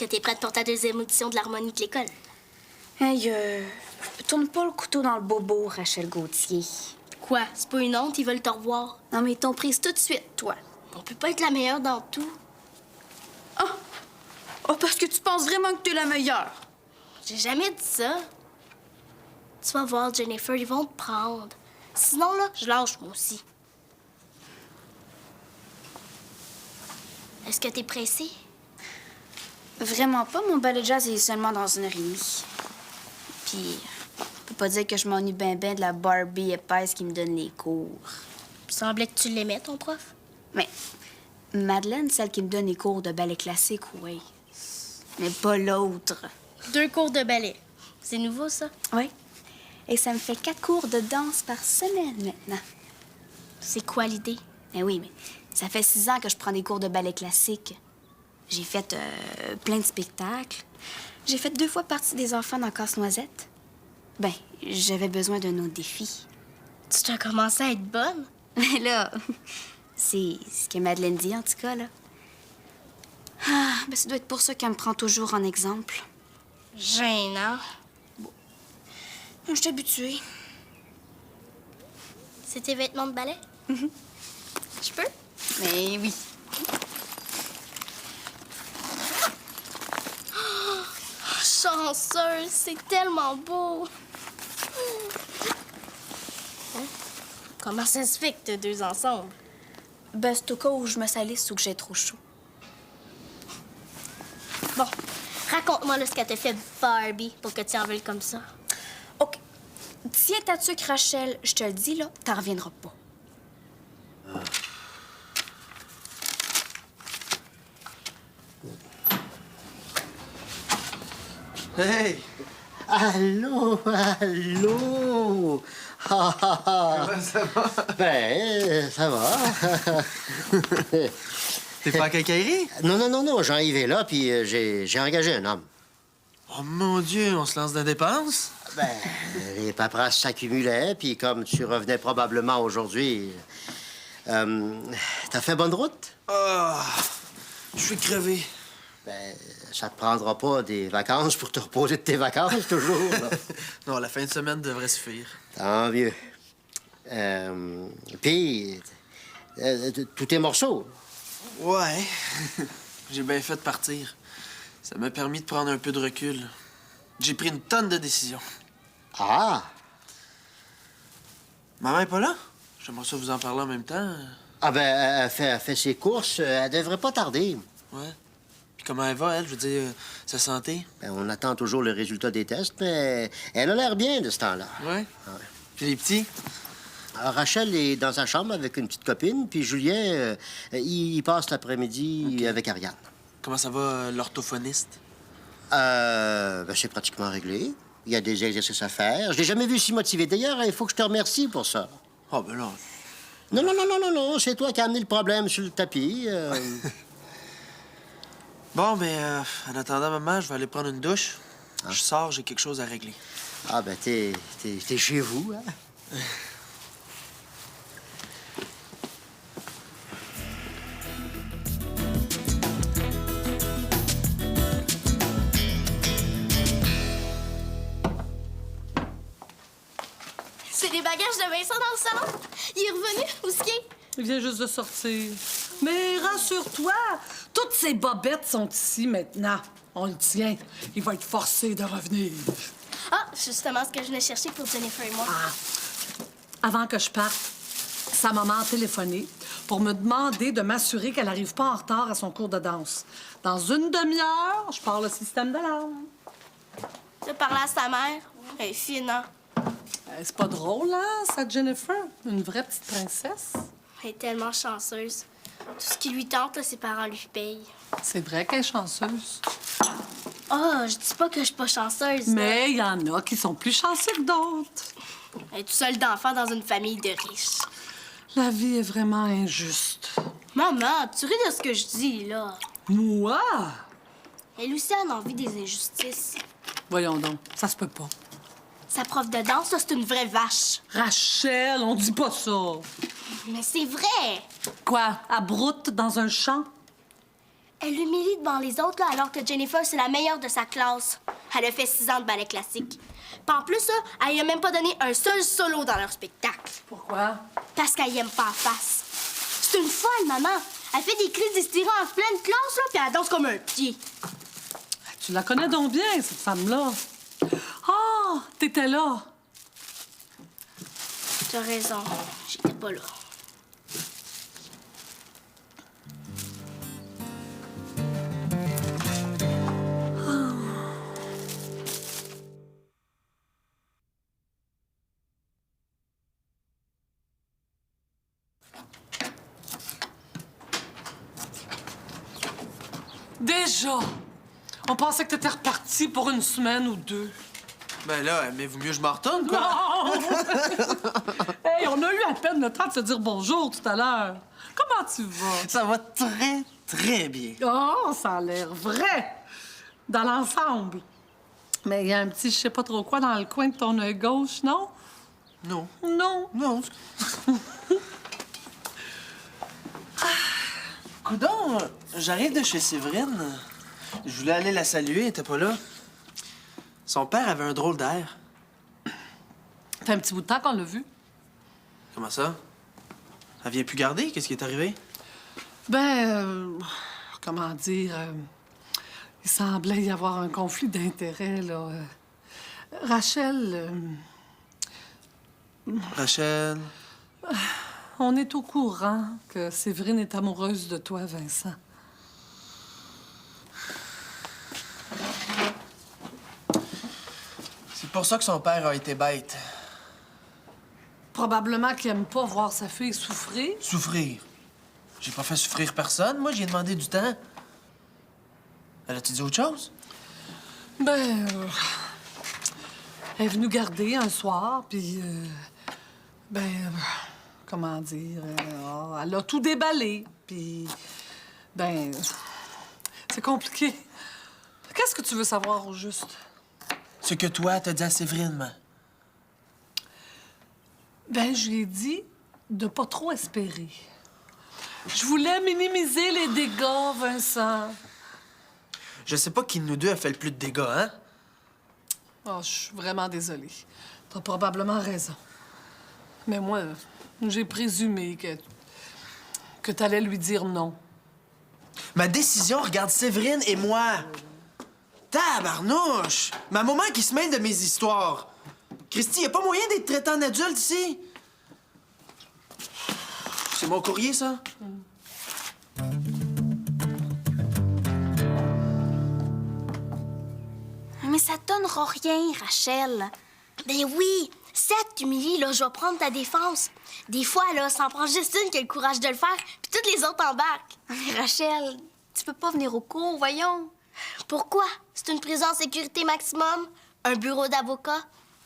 que t'es prête pour ta deuxième audition de l'harmonie de l'école? Hey, tourne pas le couteau dans le bobo, Rachel Gauthier. Quoi? C'est pas une honte, ils veulent te revoir. Non, mais ils t'ont prise tout de suite, toi. On peut pas être la meilleure dans tout. Oh, parce que tu penses vraiment que t'es la meilleure. J'ai jamais dit ça. Tu vas voir, Jennifer, ils vont te prendre. Sinon, là, je lâche moi aussi. Est-ce que t'es pressée? Vraiment pas. Mon ballet jazz est seulement dans 1h30. Puis, je peux pas dire que je m'ennuie ben de la Barbie épaisse qui me donne les cours. Il semblait que tu l'aimais, ton prof. Mais Madeleine, celle qui me donne les cours de ballet classique, oui. Mais pas l'autre. 2 cours de ballet. C'est nouveau, ça? Oui. Et ça me fait 4 cours de danse par semaine maintenant. C'est quoi l'idée? Mais oui, mais ça fait 6 ans que je prends des cours de ballet classique. J'ai fait plein de spectacles. J'ai fait 2 fois partie des enfants dans Casse-Noisette. Ben, j'avais besoin d'un autre défi. Tu dois commencer à être bonne? Mais là, c'est ce que Madeleine dit, en tout cas, là. Ah, ben ça doit être pour ça qu'elle me prend toujours en exemple. Gênant. Je suis habituée. C'est tes vêtements de ballet? Je peux? Mais oui. Oh, chanceuse, c'est tellement beau. Hein? Comment ça se fait que t'as 2 ensemble? Ben, c'est au cas où je me salisse ou que j'ai trop chaud. Bon, raconte-moi là ce qu'elle t'a fait Barbie pour que tu en veuilles comme ça. OK. Tiens ta tuque, Rachel. Je te le dis, là, t'en reviendras pas. Hey! Allô, allô! Ah, ah, ah. Comment ça va? Ben, ça va. T'es pas à quincaillerie? Non, Jean-Yves est là, puis j'ai engagé un homme. Oh mon Dieu, on se lance de dépenses? Ben, les paperasses s'accumulaient, puis comme tu revenais probablement aujourd'hui, t'as fait bonne route? Ah, je suis crevé. Ben, ça te prendra pas des vacances pour te reposer de tes vacances, toujours, là. Non, la fin de semaine devrait suffire. Tant mieux. Puis, tous tes morceaux. Ouais. J'ai bien fait de partir. Ça m'a permis de prendre un peu de recul. J'ai pris une tonne de décisions. Ah! Maman est pas là? J'aimerais ça vous en parler en même temps. Ah ben, elle fait ses courses, elle devrait pas tarder. Ouais. Puis comment elle va, elle? Je veux dire, sa santé? Ben, on attend toujours le résultat des tests, mais elle a l'air bien de ce temps-là. Ouais. Ouais. Puis les petits? Alors, Rachel est dans sa chambre avec une petite copine, puis Julien, il passe l'après-midi avec Ariane. Comment ça va, l'orthophoniste? Ben, c'est pratiquement réglé. Il y a des exercices à faire. Je l'ai jamais vu si motivé. D'ailleurs, il faut que je te remercie pour ça. Ah, ben là. Non, c'est toi qui as amené le problème sur le tapis. Bon, ben, en attendant, maman, je vais aller prendre une douche. Je sors, j'ai quelque chose à régler. Ah, ben, t'es chez vous, hein? C'est des bagages de Vincent dans le salon. Il est revenu? Où est-ce qu'il est? Il vient juste de sortir. Mais rassure-toi, toutes ces bobettes sont ici maintenant. On le tient. Il va être forcé de revenir. Ah, justement ce que je venais chercher pour Jennifer et moi. Avant que je parte, sa maman a téléphoné pour me demander de m'assurer qu'elle n'arrive pas en retard à son cours de danse. Dans une demi-heure, je pars le système d'alarme. Tu as parlé à sa mère? Elle est fine, hein? C'est pas drôle, hein, ça, Jennifer? Une vraie petite princesse. Elle est tellement chanceuse. Tout ce qui lui tente, là, ses parents lui payent. C'est vrai qu'elle est chanceuse. Oh, je dis pas que je suis pas chanceuse. là. Mais il y en a qui sont plus chanceux que d'autres. Elle est toute seule d'enfant dans une famille de riches. La vie est vraiment injuste. Maman, tu ris de ce que je dis, là. Moi? Elle aussi a envie des injustices. Voyons donc, ça se peut pas. Sa prof de danse, là, c'est une vraie vache. Rachel, on dit pas ça. Mais c'est vrai! Quoi, à broute dans un champ? Elle l'humilie devant les autres, là, alors que Jennifer, c'est la meilleure de sa classe. Elle a fait 6 ans de ballet classique. Puis en plus, là, elle lui a même pas donné un seul solo dans leur spectacle. Pourquoi? Parce qu'elle y aime pas la face. C'est une folle, maman. Elle fait des crises d'hystérie en pleine classe, là, puis elle danse comme un pied. Tu la connais donc bien, cette femme-là. Ah, t'étais là. T'as raison. J'étais pas là. Déjà? On pensait que t'étais reparti pour une semaine ou 2. Ben là, mais vaut mieux que je m'en retourne, quoi. Non! Hey, on a eu à peine le temps de se dire bonjour tout à l'heure. Comment tu vas? Ça va très, très bien. Oh, ça a l'air vrai! Dans l'ensemble. Mais il y a un petit je sais pas trop quoi dans le coin de ton œil gauche, non? Non. Non. Non. Coudon, j'arrive de chez Séverine. Je voulais aller la saluer, elle était pas là. Son père avait un drôle d'air. Ça fait un petit bout de temps qu'on l'a vu. Comment ça? Elle vient plus garder? Qu'est-ce qui est arrivé? Comment dire... il semblait y avoir un conflit d'intérêts, là. Rachel... Rachel... on est au courant que Séverine est amoureuse de toi, Vincent. C'est pour ça que son père a été bête. Probablement qu'il aime pas voir sa fille souffrir. Souffrir? J'ai pas fait souffrir personne. Moi, j'ai demandé du temps. Elle a-tu dit autre chose? Elle est venue garder un soir, puis... comment dire... elle a tout déballé, puis... c'est compliqué. Qu'est-ce que tu veux savoir au juste? Ce que toi, t'as dit à Séverine, man. Je lui ai dit de pas trop espérer. Je voulais minimiser les dégâts, Vincent. Je sais pas qui de nous deux a fait le plus de dégâts, hein? Oh, je suis vraiment désolée. T'as probablement raison. Mais moi, j'ai présumé que t'allais lui dire non. Ma décision regarde Séverine et moi. Tabarnouche! Ma maman qui se mêle de mes histoires. Christy, y a pas moyen d'être traité en adulte ici? C'est mon courrier, ça? Mais ça te donnera rien, Rachel. Ben oui, cette humilie, là, je vais prendre ta défense. Des fois, là, ça en prend juste une qui a le courage de le faire, puis toutes les autres embarquent. Mais Rachel, tu peux pas venir au cours, voyons. Pourquoi? C'est une prison en sécurité maximum, un bureau d'avocat.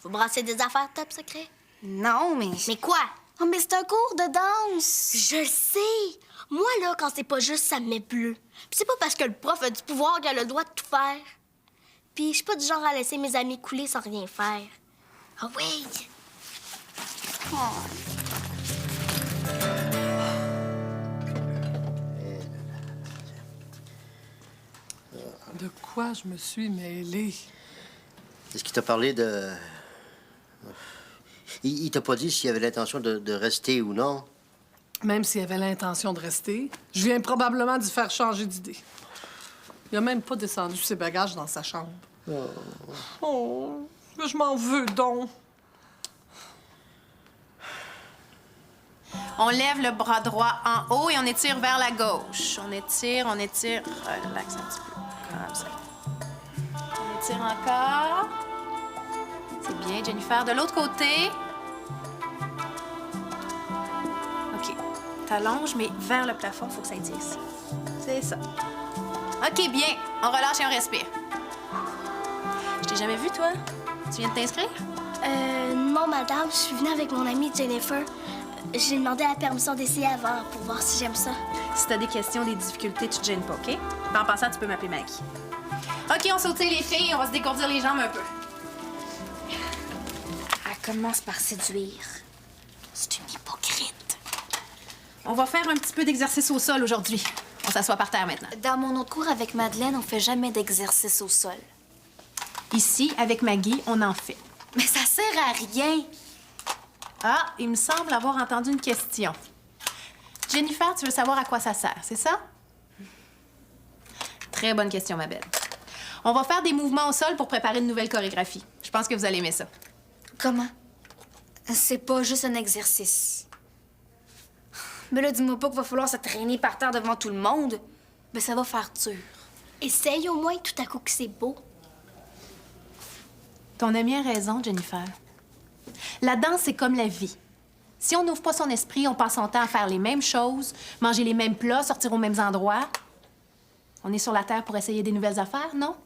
Faut brasser des affaires top secret. Non, mais... Mais quoi? Oh, mais c'est un cours de danse. Je le sais. Moi, là, quand c'est pas juste, ça me met bleu. Puis c'est pas parce que le prof a du pouvoir qu'il a le droit de tout faire. Puis je suis pas du genre à laisser mes amis couler sans rien faire. Ah oui! De quoi je me suis mêlée? Est-ce qu'il t'a parlé de... Il t'a pas dit s'il avait l'intention de rester ou non? Même s'il avait l'intention de rester, je viens probablement d'y faire changer d'idée. Il a même pas descendu ses bagages dans sa chambre. Oh, je m'en veux donc. On lève le bras droit en haut et on étire vers la gauche. On étire, relaxe un petit peu. Comme ça. On étire encore. C'est bien, Jennifer. De l'autre côté. OK. T'allonges, mais vers le plafond, faut que ça étire ici. C'est ça. OK, bien. On relâche et on respire. Je t'ai jamais vu, toi? Tu viens de t'inscrire? Non, madame, je suis venue avec mon amie Jennifer. J'ai demandé la permission d'essayer avant pour voir si j'aime ça. Si t'as des questions, des difficultés, tu te gênes pas, OK? Puis en passant, tu peux m'appeler Maggie. OK, on saute les filles, on va se décourdir les jambes un peu. Elle commence par séduire. C'est une hypocrite. On va faire un petit peu d'exercice au sol aujourd'hui. On s'assoit par terre maintenant. Dans mon autre cours avec Madeleine, on fait jamais d'exercice au sol. Ici, avec Maggie, on en fait. Mais ça sert à rien. Ah, il me semble avoir entendu une question. Jennifer, tu veux savoir à quoi ça sert, c'est ça? Très bonne question, ma belle. On va faire des mouvements au sol pour préparer une nouvelle chorégraphie. Je pense que vous allez aimer ça. Comment? C'est pas juste un exercice. Mais là, dis-moi pas qu'il va falloir se traîner par terre devant tout le monde. Mais ça va faire dur. Essaye au moins tout à coup que c'est beau. Ton ami a raison, Jennifer. La danse, c'est comme la vie. Si on n'ouvre pas son esprit, on passe son temps à faire les mêmes choses, manger les mêmes plats, sortir aux mêmes endroits. On est sur la Terre pour essayer des nouvelles affaires, non?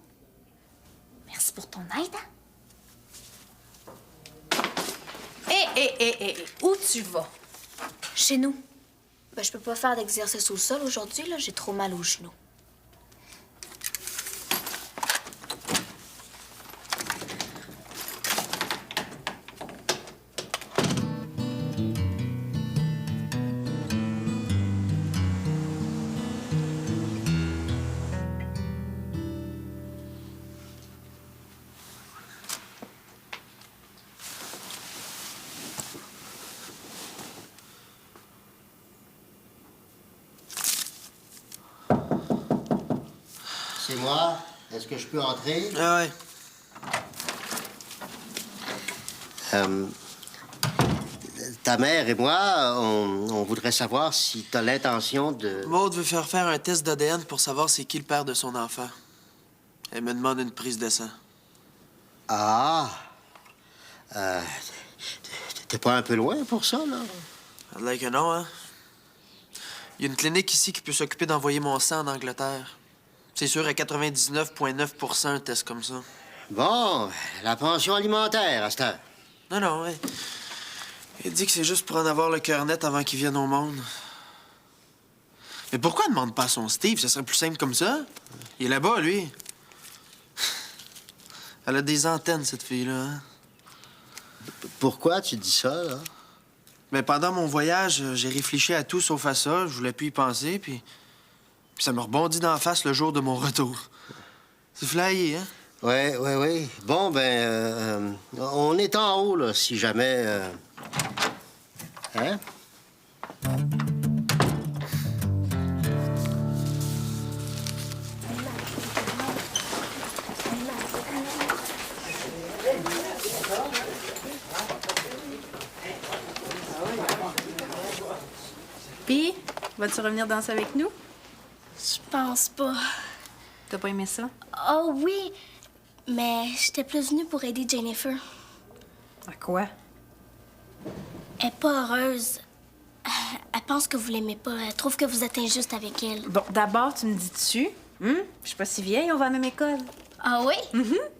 Merci pour ton aide. Où tu vas? Chez nous. Ben, je peux pas faire d'exercice au sol aujourd'hui, là. J'ai trop mal aux genoux. C'est moi. Est-ce que je peux entrer? Ah ouais. Ta mère et moi, on voudrait savoir si t'as l'intention de... Maud veut faire un test d'ADN pour savoir c'est qui le père de son enfant. Elle me demande une prise de sang. Ah! T'es pas un peu loin pour ça, là? Ça a l'air que non, hein? Il y a une clinique ici qui peut s'occuper d'envoyer mon sang en Angleterre. C'est sûr, à 99,9 un test comme ça. Bon, la pension alimentaire, à cette heure. Non, ouais. Il dit que c'est juste pour en avoir le cœur net avant qu'il vienne au monde. Mais pourquoi elle demande pas à son Steve? Ça serait plus simple comme ça. Il est là-bas, lui. Elle a des antennes, cette fille-là, hein? Pourquoi tu dis ça, là? Mais pendant mon voyage, j'ai réfléchi à tout sauf à ça. Je voulais plus y penser, puis ça me rebondit d'en face le jour de mon retour. C'est flyé, hein? Oui. Bon, ben, on est en haut, là, si jamais... Hein? Puis, vas-tu revenir danser avec nous? Je pense pas. T'as pas aimé ça? Oh oui, mais j'étais plus venue pour aider Jennifer. À quoi? Elle est pas heureuse. Elle pense que vous l'aimez pas. Elle trouve que vous êtes injuste avec elle. Bon, d'abord, tu me dis-tu? Je suis pas si vieille, on va à la même école. Ah oui?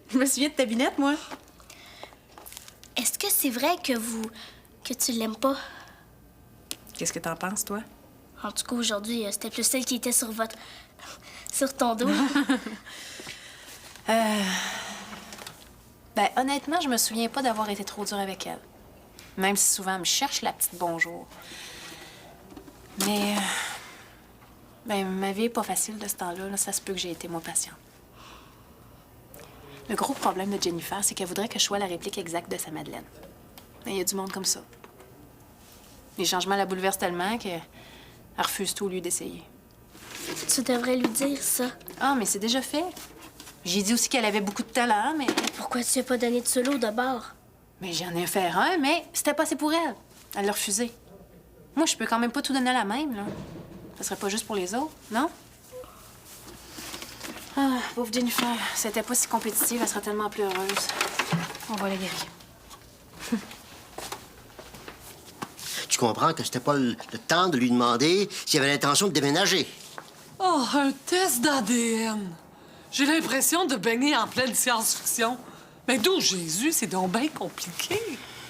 Je me souviens de ta binette, moi. Est-ce que c'est vrai que tu l'aimes pas? Qu'est-ce que t'en penses, toi? En tout cas, aujourd'hui, c'était plus celle qui était sur ton dos. Ben, honnêtement, je me souviens pas d'avoir été trop dure avec elle. Même si souvent, elle me cherche la petite bonjour. Mais... ben, ma vie est pas facile de ce temps-là. Là. Ça se peut que j'ai été moins patiente. Le gros problème de Jennifer, c'est qu'elle voudrait que je sois la réplique exacte de sa Madeleine. Mais il y a du monde comme ça. Les changements la bouleversent tellement qu'elle refuse tout au lieu d'essayer. Tu devrais lui dire ça. Ah, mais c'est déjà fait. J'ai dit aussi qu'elle avait beaucoup de talent, mais... Pourquoi tu lui as pas donné de solo d'abord? Mais j'en ai fait un, mais c'était pas assez pour elle. Elle l'a refusé. Moi, je peux quand même pas tout donner à la même, là. Ça serait pas juste pour les autres, non? Ah, pauvre Jennifer. Si elle était pas si compétitive, elle serait tellement plus heureuse. On va la guérir. Tu comprends que c'était pas le temps de lui demander s'il avait l'intention de déménager. Oh, un test d'ADN. J'ai l'impression de baigner en pleine science-fiction. Mais d'où Jésus, c'est donc bien compliqué.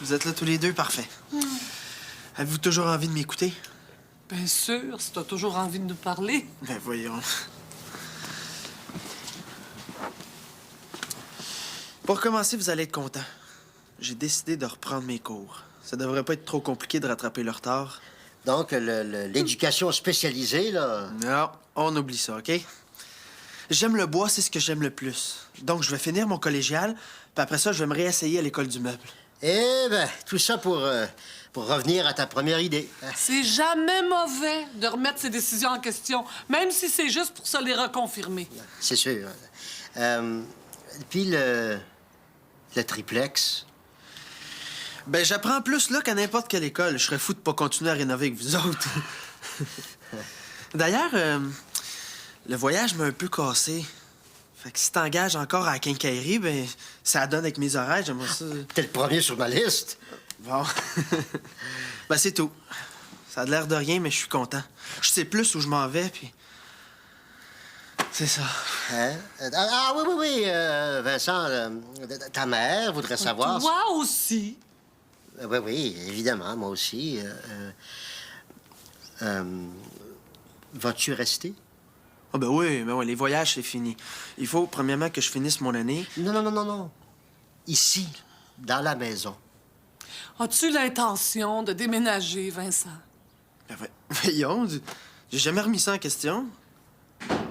Vous êtes là tous les deux, parfait. Avez-vous toujours envie de m'écouter? Bien sûr, si t'as toujours envie de nous parler. Ben voyons. Pour commencer, vous allez être content. J'ai décidé de reprendre mes cours. Ça devrait pas être trop compliqué de rattraper le retard. Donc, l'éducation spécialisée, là... Non, on oublie ça, OK? J'aime le bois, c'est ce que j'aime le plus. Donc, je vais finir mon collégial, puis après ça, je vais me réessayer à l'école du meuble. Eh bien, tout ça pour revenir à ta première idée. C'est jamais mauvais de remettre ses décisions en question, même si c'est juste pour se les reconfirmer. C'est sûr. Puis le triplex. Ben, j'apprends plus là qu'à n'importe quelle école. Je serais fou de pas continuer à rénover avec vous autres. D'ailleurs, le voyage m'a un peu cassé. Fait que si t'engages encore à la quincaillerie, ben, ça donne avec mes oreilles, j'aimerais ça. T'es le premier sur ma liste. Bon. Ben, c'est tout. Ça a l'air de rien, mais je suis content. Je sais plus où je m'en vais, puis... C'est ça. Hein? Ah oui, oui, oui, Vincent, ta mère voudrait savoir... Toi aussi. Oui, oui, évidemment, moi aussi. Vas-tu rester? Ah ben oui, les voyages, c'est fini. Il faut, premièrement, que je finisse mon année. Non, non, non, non, non. Ici, dans la maison. As-tu l'intention de déménager, Vincent? Ben, voyons, j'ai jamais remis ça en question.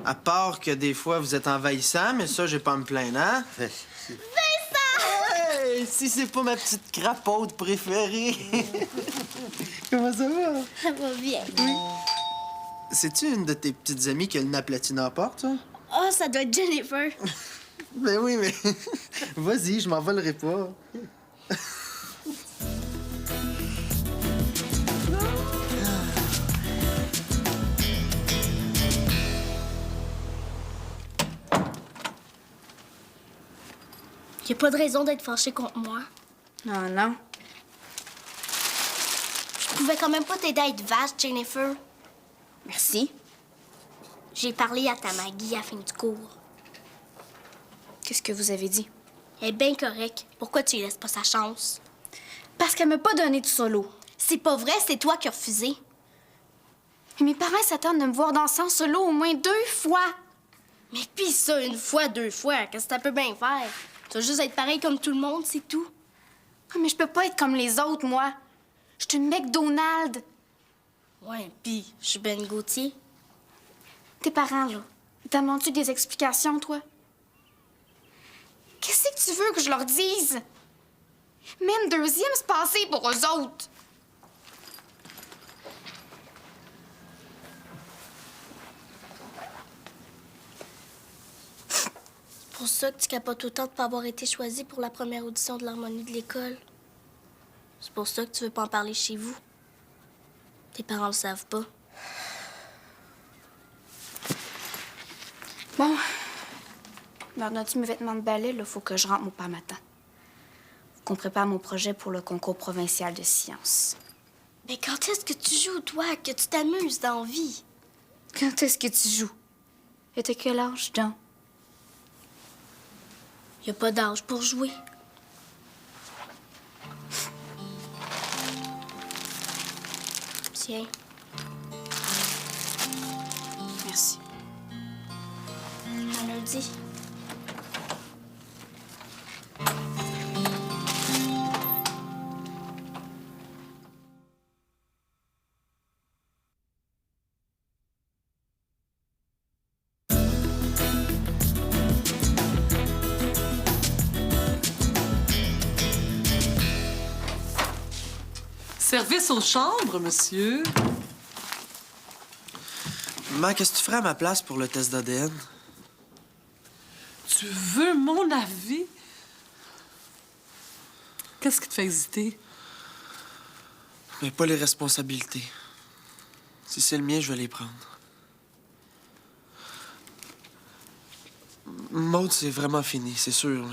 À part que des fois, vous êtes envahissant, mais ça, j'ai pas à me plaindre, hein? Hey, si c'est pas ma petite crapaute préférée! Comment ça va? Ça va bien. C'est-tu une de tes petites amies qui a le nez aplati dans la porte, ça? Oh, ça doit être Jennifer. Ben oui, mais... Vas-y, je m'en volerai pas. Y a pas de raison d'être fâché contre moi. Non, non. Je pouvais quand même pas t'aider à être vache, Jennifer. Merci. J'ai parlé à ta Maggie à la fin du cours. Qu'est-ce que vous avez dit? Elle est bien correcte. Pourquoi tu lui laisses pas sa chance? Parce qu'elle m'a pas donné de solo. C'est pas vrai, c'est toi qui as refusé. Et mes parents s'attendent de me voir danser en solo au moins 2 fois. Mais pis ça, 1 fois, 2 fois, qu'est-ce que ça peut bien faire? Tu vas juste être pareil comme tout le monde, c'est tout. Ah, mais je peux pas être comme les autres, moi. Je suis une McDonald's. Ouais, pis je suis Ben Gauthier. Tes parents, là, ils demandes-tu des explications, toi? Qu'est-ce que tu veux que je leur dise? Même 2e, c'est passé pour eux autres. C'est pour ça que tu capotes autant de pas avoir été choisi pour la première audition de l'harmonie de l'école. C'est pour ça que tu veux pas en parler chez vous. Tes parents le savent pas. Bon. Donnes-tu mes vêtements de ballet, là? Faut que je rentre mon père matin. Faut qu'on prépare mon projet pour le concours provincial de sciences. Mais quand est-ce que tu joues, toi, que tu t'amuses dans la vie? Quand est-ce que tu joues? Et t'as quel âge, donc? Y a pas d'âge pour jouer. Tiens. Merci. À lundi. Service aux chambres, monsieur. Maman, qu'est-ce que tu ferais à ma place pour le test d'ADN? Tu veux mon avis? Qu'est-ce qui te fait hésiter? Mais pas les responsabilités. Si c'est le mien, je vais les prendre. Maud, c'est vraiment fini, c'est sûr,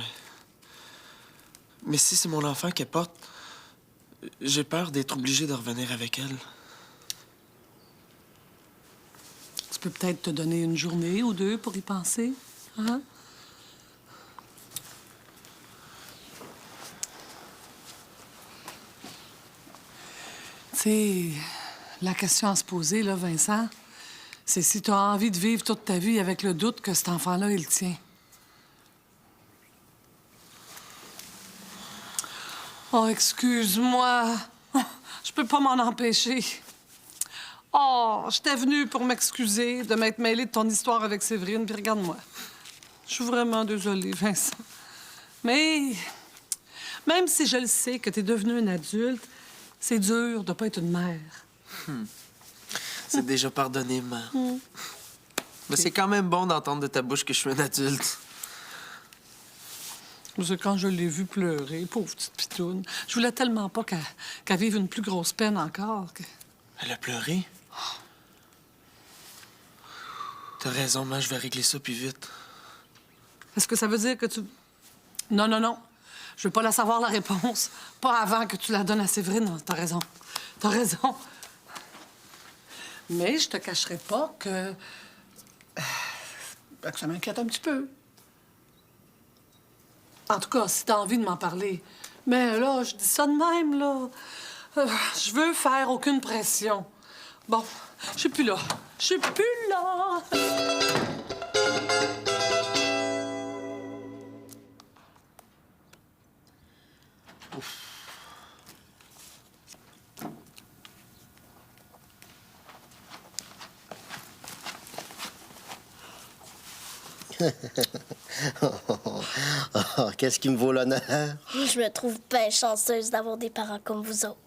mais si c'est mon enfant qu'elle porte, j'ai peur d'être obligé de revenir avec elle. Tu peux peut-être te donner 1 journée ou 2 pour y penser, hein? Tu sais, la question à se poser, là, Vincent, c'est si tu as envie de vivre toute ta vie avec le doute que cet enfant-là est le tien. Oh, excuse-moi. Oh, je peux pas m'en empêcher. Oh, j'étais venue pour m'excuser de m'être mêlée de ton histoire avec Séverine, puis regarde-moi. Je suis vraiment désolée, Vincent. Mais même si je le sais que t'es devenue un adulte, c'est dur de pas être une mère. C'est déjà pardonné, ma. Mais c'est quand même bon d'entendre de ta bouche que je suis un adulte. Parce que quand je l'ai vue pleurer, pauvre petite pitoune, je voulais tellement pas qu'elle vive une plus grosse peine encore. Elle a pleuré? T'as raison, ma, je vais régler ça plus vite. Est-ce que ça veut dire que tu... Non, non, non. Je veux pas la savoir, la réponse. Pas avant que tu la donnes à Séverine. T'as raison. T'as raison. Mais je te cacherai pas que ça m'inquiète un petit peu. En tout cas, si t'as envie de m'en parler. Mais là, je dis ça de même, là. Je veux faire aucune pression. Bon, je suis plus là. Je suis plus là! Qu'est-ce qui me vaut l'honneur? Je me trouve bien chanceuse d'avoir des parents comme vous autres.